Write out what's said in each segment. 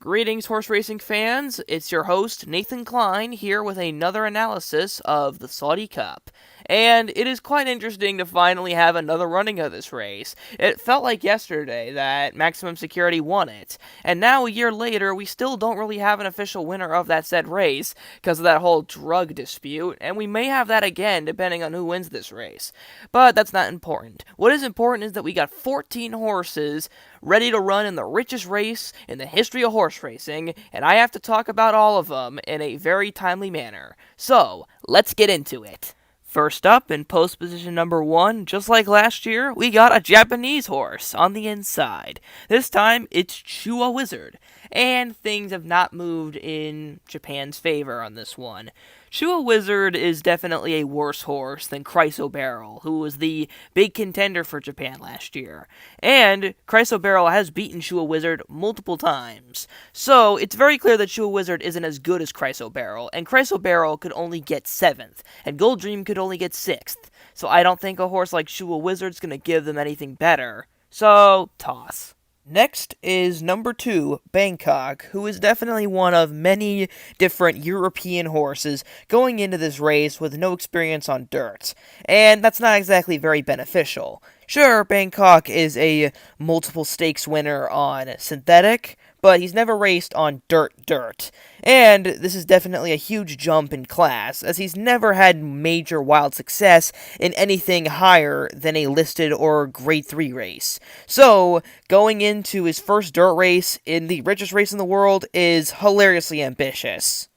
Greetings, horse racing fans. It's your host, Nathan Klein, here with another analysis of the Saudi Cup. And it is quite interesting to finally have another running of this race. It felt like yesterday that Maximum Security won it, and now a year later, we still don't really have an official winner of that said race because of that whole drug dispute, and we may have that again depending on who wins this race. But that's not important. What is important is that we got 14 horses ready to run in the richest race in the history of horse racing, and I have to talk about all of them in a very timely manner. So, let's get into it. First up, in post position number 1, just like last year, we got a Japanese horse on the inside. This time, it's Chua Wizard, and things have not moved in Japan's favor on this one. Chua Wizard is definitely a worse horse than Chryso Barrel, who was the big contender for Japan last year. And Chryso Barrel has beaten Chua Wizard multiple times. So it's very clear that Chua Wizard isn't as good as Chryso Barrel, and Chryso Barrel could only get 7th, and Gold Dream could only get 6th. So I don't think a horse like Chua Wizard's going to give them anything better. So, toss. Next is number 2, Bangkok, who is definitely one of many different European horses going into this race with no experience on dirt, and that's not exactly very beneficial. Sure, Bangkok is a multiple stakes winner on synthetic, but he's never raced on dirt. And this is definitely a huge jump in class, as he's never had major wild success in anything higher than a listed or grade 3 race. So, going into his first dirt race in the richest race in the world is hilariously ambitious.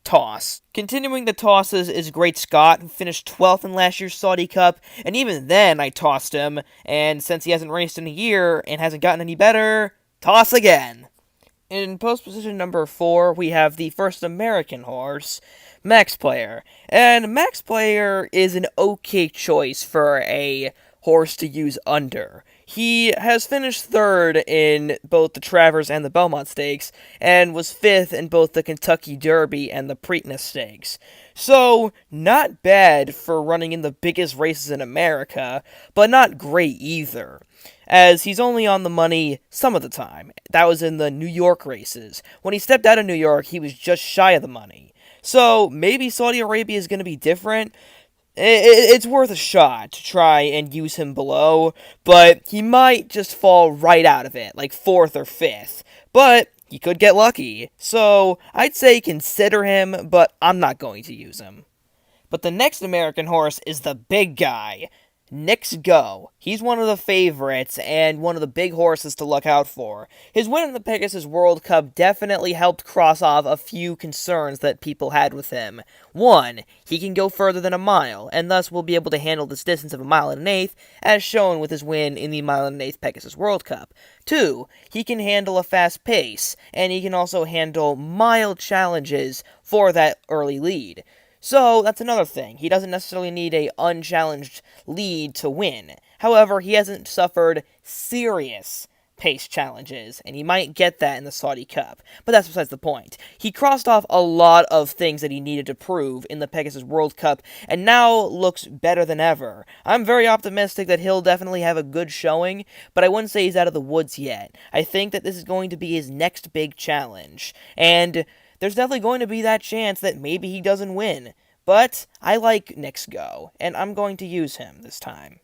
Toss. Continuing the tosses is Great Scott, who finished 12th in last year's Saudi Cup, and even then I tossed him, and since he hasn't raced in a year and hasn't gotten any better, toss again. In post position number 4, we have the first American horse, Max Player. And Max Player is an okay choice for a horse to use under. He has finished 3rd in both the Travers and the Belmont Stakes, and was 5th in both the Kentucky Derby and the Preakness Stakes. So, not bad for running in the biggest races in America, but not great either, as he's only on the money some of the time. That was in the New York races. When he stepped out of New York, he was just shy of the money. So, maybe Saudi Arabia is going to be different. It's worth a shot to try and use him below, but he might just fall right out of it, like 4th or 5th. But he could get lucky, so I'd say consider him, but I'm not going to use him. But the next American horse is the big guy, Nix Go. He's one of the favorites and one of the big horses to look out for. His win in the Pegasus World Cup definitely helped cross off a few concerns that people had with him. 1, he can go further than a mile, and thus will be able to handle this distance of a mile and an eighth, as shown with his win in the mile and an eighth Pegasus World Cup. 2, he can handle a fast pace, and he can also handle mile challenges for that early lead. So, that's another thing. He doesn't necessarily need a unchallenged lead to win. However, he hasn't suffered serious pace challenges, and he might get that in the Saudi Cup. But that's besides the point. He crossed off a lot of things that he needed to prove in the Pegasus World Cup, and now looks better than ever. I'm very optimistic that he'll definitely have a good showing, but I wouldn't say he's out of the woods yet. I think that this is going to be his next big challenge, and there's definitely going to be that chance that maybe he doesn't win. But I like Nix Go, and I'm going to use him this time.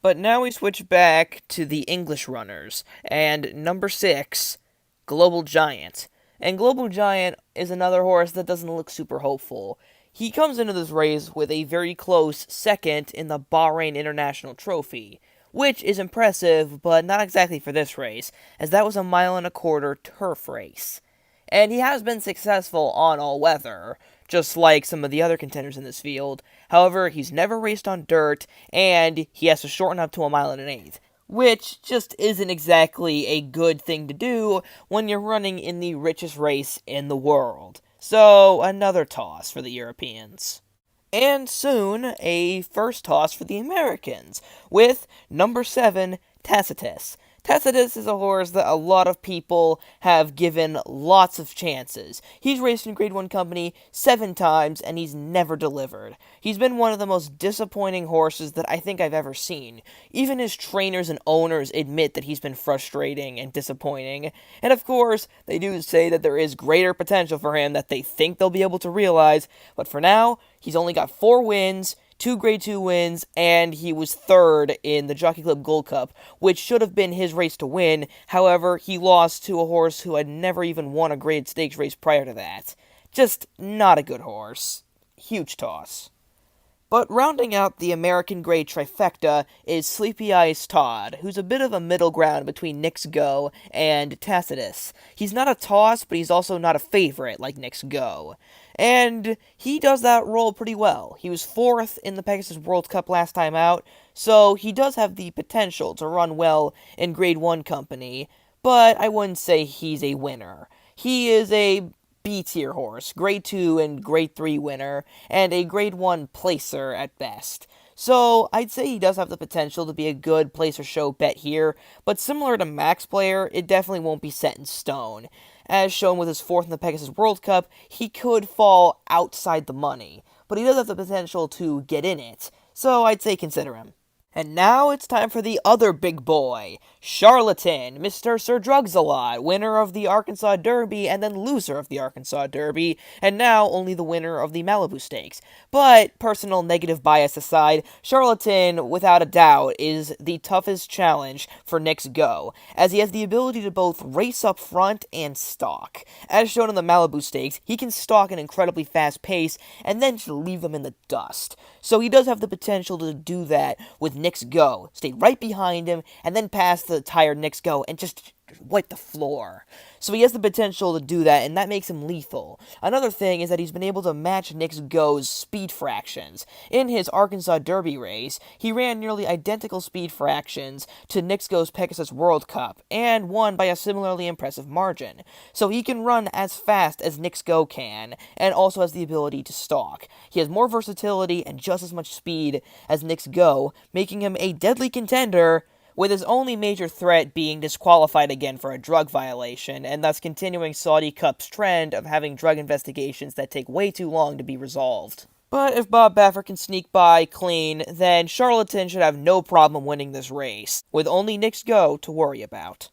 But now we switch back to the English runners, and number 6, Global Giant. And Global Giant is another horse that doesn't look super hopeful. He comes into this race with a very close 2nd in the Bahrain International Trophy, which is impressive, but not exactly for this race, as that was a 1.25-mile turf race. And he has been successful on all weather, just like some of the other contenders in this field. However, he's never raced on dirt, and he has to shorten up to a mile and an eighth, which just isn't exactly a good thing to do when you're running in the richest race in the world. So, another toss for the Europeans. And soon, a first toss for the Americans, with number 7, Tacitus. Tacitus is a horse that a lot of people have given lots of chances. He's raced in Grade 1 company 7 times, and he's never delivered. He's been one of the most disappointing horses that I think I've ever seen. Even his trainers and owners admit that he's been frustrating and disappointing. And of course, they do say that there is greater potential for him that they think they'll be able to realize, but for now, he's only got 4 wins, 2 Grade 2 wins, and he was 3rd in the Jockey Club Gold Cup, which should have been his race to win. However, he lost to a horse who had never even won a Grade Stakes race prior to that. Just not a good horse. Huge toss. But rounding out the American grade trifecta is Sleepy Eyes Todd, who's a bit of a middle ground between Knicks Go and Tacitus. He's not a toss, but he's also not a favorite like Knicks Go. And he does that role pretty well. He was 4th in the Pegasus World Cup last time out, so he does have the potential to run well in Grade 1 company, but I wouldn't say he's a winner. He is a B-tier horse, Grade 2 and Grade 3 winner, and a Grade 1 placer at best. So, I'd say he does have the potential to be a good placer show bet here, but similar to Max Player, it definitely won't be set in stone. As shown with his 4th in the Pegasus World Cup, he could fall outside the money, but he does have the potential to get in it, so I'd say consider him. And now it's time for the other big boy, Charlatan, Mr. Sir Drugs-A-Lot, winner of the Arkansas Derby and then loser of the Arkansas Derby, and now only the winner of the Malibu Stakes. But, personal negative bias aside, Charlatan, without a doubt, is the toughest challenge for Knicks Go, as he has the ability to both race up front and stalk. As shown in the Malibu Stakes, he can stalk an incredibly fast pace and then just leave them in the dust. So he does have the potential to do that with Knicks Go, stay right behind him, and then pass the tired Knicks Go and just wipe the floor. So he has the potential to do that, and that makes him lethal. Another thing is that he's been able to match Knicks Go's speed fractions. In his Arkansas Derby race, he ran nearly identical speed fractions to Knicks Go's Pegasus World Cup, and won by a similarly impressive margin. So he can run as fast as Knicks Go can, and also has the ability to stalk. He has more versatility and just as much speed as Knicks Go, making him a deadly contender, with his only major threat being disqualified again for a drug violation, and thus continuing Saudi Cup's trend of having drug investigations that take way too long to be resolved. But if Bob Baffert can sneak by clean, then Charlatan should have no problem winning this race, with only Knicks Go to worry about.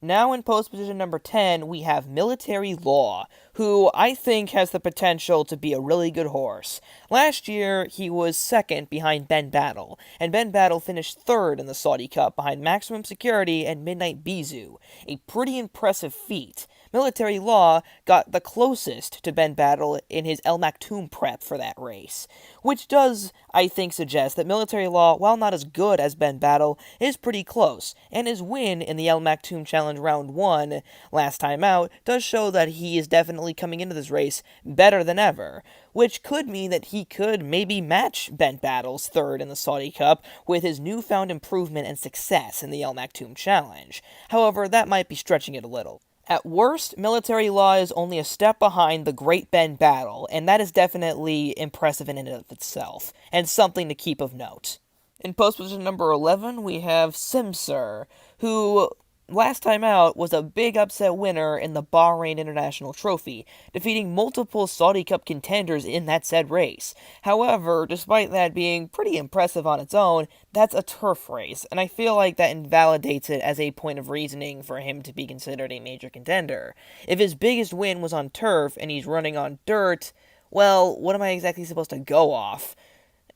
Now in post position number 10, we have Military Law, who I think has the potential to be a really good horse. Last year, he was 2nd behind Ben Battle, and Ben Battle finished 3rd in the Saudi Cup behind Maximum Security and Midnight Bizu, a pretty impressive feat. Military Law got the closest to Ben Battle in his El Maktoum prep for that race, which does, I think, suggest that Military Law, while not as good as Ben Battle, is pretty close, and his win in the El Maktoum Challenge Round 1 last time out does show that he is definitely coming into this race better than ever, which could mean that he could maybe match Ben Battle's 3rd in the Saudi Cup with his newfound improvement and success in the El Maktoum Challenge. However, that might be stretching it a little. At worst, Military Law is only a step behind the great Ben Battle, and that is definitely impressive in and of itself, and something to keep of note. In post position number 11, we have Simsir, who last time out was a big upset winner in the Bahrain International Trophy, defeating multiple Saudi Cup contenders in that said race. However, despite that being pretty impressive on its own, that's a turf race, and I feel like that invalidates it as a point of reasoning for him to be considered a major contender. If his biggest win was on turf and he's running on dirt, well, what am I exactly supposed to go off?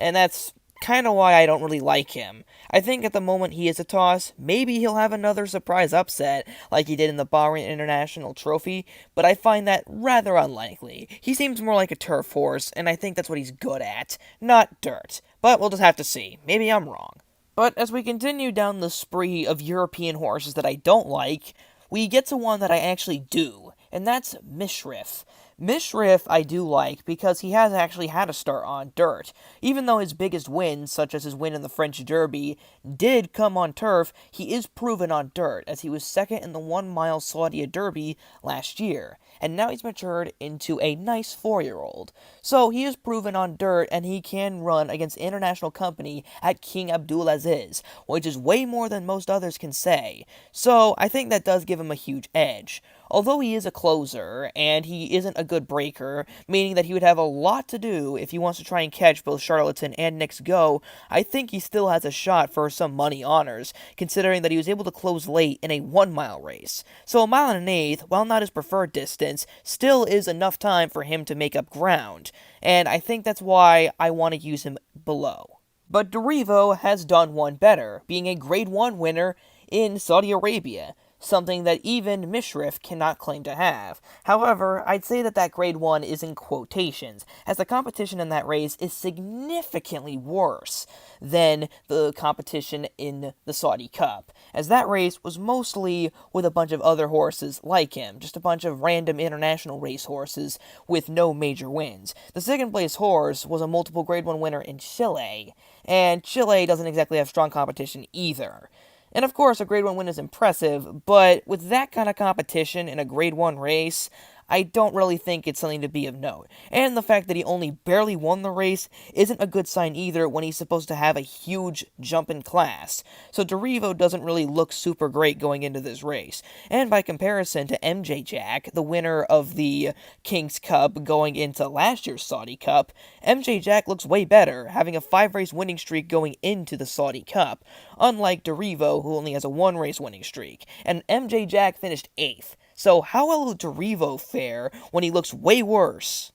And that's kind of why I don't really like him. I think at the moment he is a toss. Maybe he'll have another surprise upset like he did in the Bahrain International Trophy, but I find that rather unlikely. He seems more like a turf horse, and I think that's what he's good at, not dirt. But we'll just have to see. Maybe I'm wrong. But as we continue down the spree of European horses that I don't like, we get to one that I actually do, and that's Mishrif. Mishriff I do like because he has actually had a start on dirt. Even though his biggest wins, such as his win in the French Derby, did come on turf, he is proven on dirt, as he was second in the 1 mile Saudi Derby last year. And now he's matured into a nice 4-year-old. So he is proven on dirt, and he can run against international company at King Abdulaziz, which is way more than most others can say. So I think that does give him a huge edge. Although he is a closer, and he isn't a good breaker, meaning that he would have a lot to do if he wants to try and catch both Charlatan and Nick's Go, I think he still has a shot for some money honors, considering that he was able to close late in a 1 mile race. So a mile and an eighth, while not his preferred distance, still is enough time for him to make up ground, and I think that's why I want to use him below. But Derivo has done one better, being a Grade 1 winner in Saudi Arabia, something that even Mishriff cannot claim to have. However, I'd say that Grade 1 is in quotations, as the competition in that race is significantly worse than the competition in the Saudi Cup, as that race was mostly with a bunch of other horses like him, just a bunch of random international race horses with no major wins. The second place horse was a multiple Grade 1 winner in Chile, and Chile doesn't exactly have strong competition either. And of course, a Grade 1 win is impressive, but with that kind of competition in a Grade 1 race, I don't really think it's something to be of note. And the fact that he only barely won the race isn't a good sign either when he's supposed to have a huge jump in class. So Derivo doesn't really look super great going into this race. And by comparison to MJ Jack, the winner of the King's Cup going into last year's Saudi Cup, MJ Jack looks way better, having a 5-race winning streak going into the Saudi Cup, unlike Derivo, who only has a 1-race winning streak. And MJ Jack finished 8th. So how will Derivo fare when he looks way worse?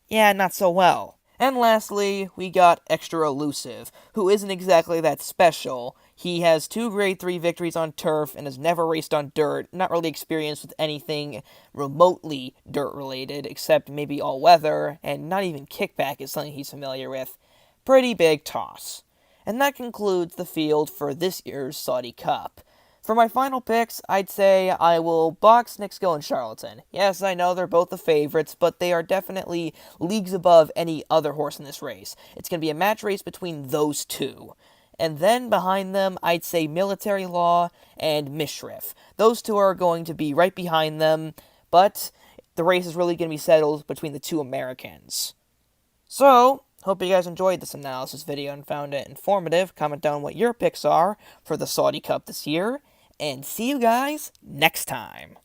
Yeah, not so well. And lastly, we got Extra Elusive, who isn't exactly that special. He has 2 Grade 3 victories on turf and has never raced on dirt, not really experienced with anything remotely dirt-related, except maybe all-weather, and not even kickback is something he's familiar with. Pretty big toss. And that concludes the field for this year's Saudi Cup. For my final picks, I'd say I will box Nick's Go and Charlatan. Yes, I know they're both the favorites, but they are definitely leagues above any other horse in this race. It's going to be a match race between those two. And then behind them, I'd say Military Law and Mishriff. Those two are going to be right behind them, but the race is really going to be settled between the two Americans. So, hope you guys enjoyed this analysis video and found it informative. Comment down what your picks are for the Saudi Cup this year. And see you guys next time.